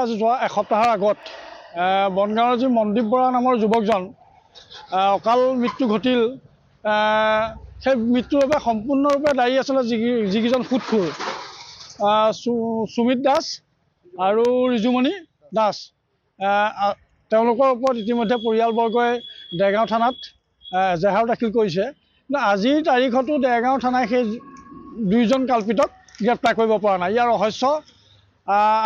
আজি যোৱা এসপ্তাহৰ আগত বনগাঁৱৰ যি মনদীপ বৰা নামৰ যুৱকজন অকাল মৃত্যু ঘটিল। সেই মৃত্যুৰ বাবে সম্পূৰ্ণৰূপে দায়ী আছিলে যিকেইজন সুদখোৰ সুমিত দাস আৰু ৰিজুমণি দাস। তেওঁলোকৰ ওপৰত ইতিমধ্যে পৰিয়ালবৰ্গই দেৰগাঁও থানাত এজাহাৰ দাখিল কৰিছে। কিন্তু আজিৰ তাৰিখতো দেৰগাঁও থানাই সেই দুইজন কাল্পিতক গ্ৰেপ্তাৰ কৰিব পৰা নাই। ইয়াৰ ৰহস্য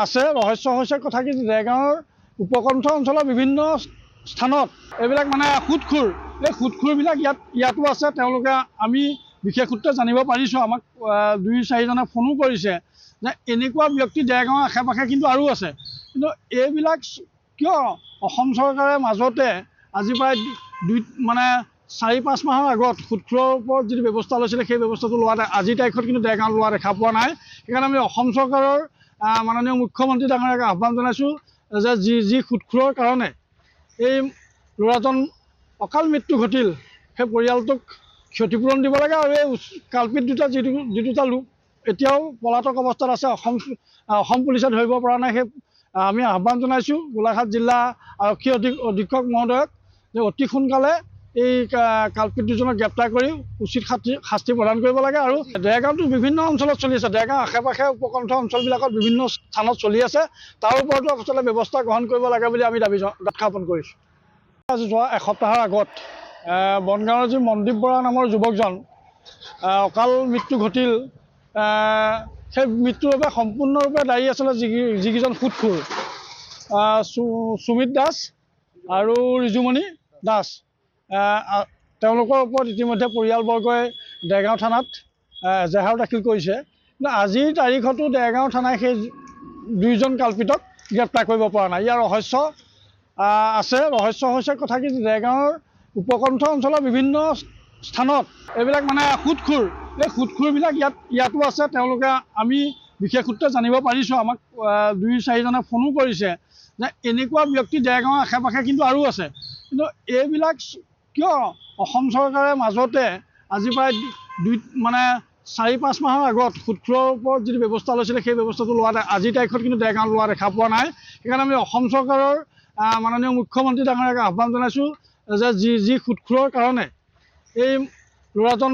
আছে। ৰহস্য হৈছে কথা কি, দেৰগাঁৱৰ উপকণ্ঠ অঞ্চলৰ বিভিন্ন স্থানত এইবিলাক মানে সুদখোৰ, এই সুদখোৰবিলাক ইয়াতো আছে। তেওঁলোকে আমি বিশেষ সূত্ৰে জানিব পাৰিছোঁ, আমাক 2-4জনে ফোনো কৰিছে যে এনেকুৱা ব্যক্তি দেৰগাঁৱৰ আশে পাশে কিন্তু আৰু আছে। কিন্তু এইবিলাক কিয় অসম চৰকাৰে মাজতে আজি প্ৰায় 4-5 মাহৰ আগত সুদখোৰৰ ওপৰত যিটো ব্যৱস্থা লৈছিলে, সেই ব্যৱস্থাটো লোৱা আজিৰ তাৰিখত কিন্তু দেৰগাঁৱত লোৱা দেখা পোৱা নাই। সেইকাৰণে আমি অসম চৰকাৰৰ মাননীয় মুখ্যমন্ত্ৰী ডাঙৰীয়াক আহ্বান জনাইছোঁ যে যি সুদখোৰৰ কাৰণে এই ল'ৰাজন অকাল মৃত্যু ঘটিল, সেই পৰিয়ালটোক ক্ষতিপূৰণ দিব লাগে আৰু এই কাল্পিত দুটা লোক এতিয়াও পলাতক অৱস্থাত আছে। অসম পুলিচে ধৰিব পৰা নাই। সেই আমি আহ্বান জনাইছোঁ গোলাঘাট জিলা আৰক্ষী অধীক্ষক মহোদয়ক যে অতি সোনকালে এই কাল্পিত দুজনক গ্ৰেপ্তাৰ কৰি উচিত শাস্তি প্ৰদান কৰিব লাগে। আৰু দেৰগাঁৱতো বিভিন্ন অঞ্চলত চলি আছে, দেৰগাঁও আশে পাশে উপকণ্ঠ অঞ্চলবিলাকত বিভিন্ন স্থানত চলি আছে। তাৰ ওপৰতো আচলতে ব্যৱস্থা গ্ৰহণ কৰিব লাগে বুলি আমি দাবী উত্থাপন কৰিছোঁ। আজি যোৱা এসপ্তাহৰ আগত বনগাঁৱৰ যি মনদীপ বৰা নামৰ যুৱকজন অকাল মৃত্যু ঘটিল। সেই মৃত্যুৰ বাবে সম্পূৰ্ণৰূপে দায়ী আছিলে যিকেইজন সুদখোৰ সুমিত দাস আৰু ৰিজুমণি দাস। তেওঁলোকৰ ওপৰত ইতিমধ্যে পৰিয়ালবৰ্গই দেৰগাঁও থানাত এজাহাৰ দাখিল কৰিছে। কিন্তু আজিৰ তাৰিখতো দেৰগাঁও থানাই সেই দুইজন কাল্পিতক গ্ৰেপ্তাৰ কৰিব পৰা নাই। ইয়াৰ ৰহস্য আছে। ৰহস্য হৈছে কথা কি, দেৰগাঁৱৰ উপকণ্ঠ অঞ্চলৰ বিভিন্ন স্থানত এইবিলাক মানে সুদখোৰ, এই সুদখোৰবিলাক ইয়াতো আছে। তেওঁলোকে আমি বিশেষ সূত্ৰে জানিব পাৰিছোঁ, আমাক 2-4জনে ফোনো কৰিছে যে এনেকুৱা ব্যক্তি দেৰগাঁৱৰ আশে পাশে কিন্তু আৰু আছে। কিন্তু এইবিলাক কিয় অসম চৰকাৰে মাজতে আজি প্ৰায় 4-5 মাহৰ আগত সুদখোৰৰ ওপৰত যিটো ব্যৱস্থা লৈছিলে, সেই ব্যৱস্থাটো লোৱা আজিৰ তাৰিখত কিন্তু দেৰগাঁৱত লোৱা দেখা পোৱা নাই। সেইকাৰণে আমি অসম চৰকাৰৰ মাননীয় মুখ্যমন্ত্ৰী ডাঙৰীয়াক আহ্বান জনাইছোঁ যে যি সুদখোৰৰ কাৰণে এই ল'ৰাজন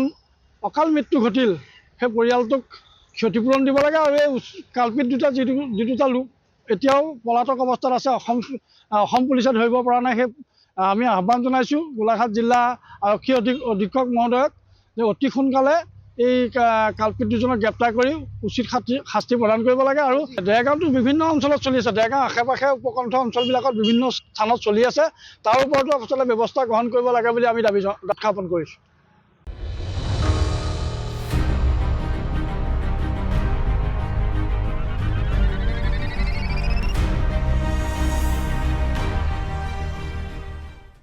অকাল মৃত্যু ঘটিল, সেই পৰিয়ালটোক ক্ষতিপূৰণ দিব লাগে আৰু এই কাল্পিত দুটা লোক এতিয়াও পলাতক অৱস্থাত আছে। অসম পুলিচে ধৰিব পৰা নাই। সেই আমি আহ্বান জনাইছোঁ গোলাঘাট জিলা আৰক্ষী অধীক্ষক মহোদয়ক যে অতি সোনকালে এই কাল্পিত দুজনক গ্ৰেপ্তাৰ কৰি উচিত শাস্তি প্ৰদান কৰিব লাগে। আৰু দেৰগাঁৱতো বিভিন্ন অঞ্চলত চলি আছে, দেৰগাঁও আশে পাশে উপকণ্ঠ অঞ্চলবিলাকত বিভিন্ন স্থানত চলি আছে। তাৰ ওপৰতো আচলতে ব্যৱস্থা গ্ৰহণ কৰিব লাগে বুলি আমি দাবী উত্থাপন কৰিছোঁ।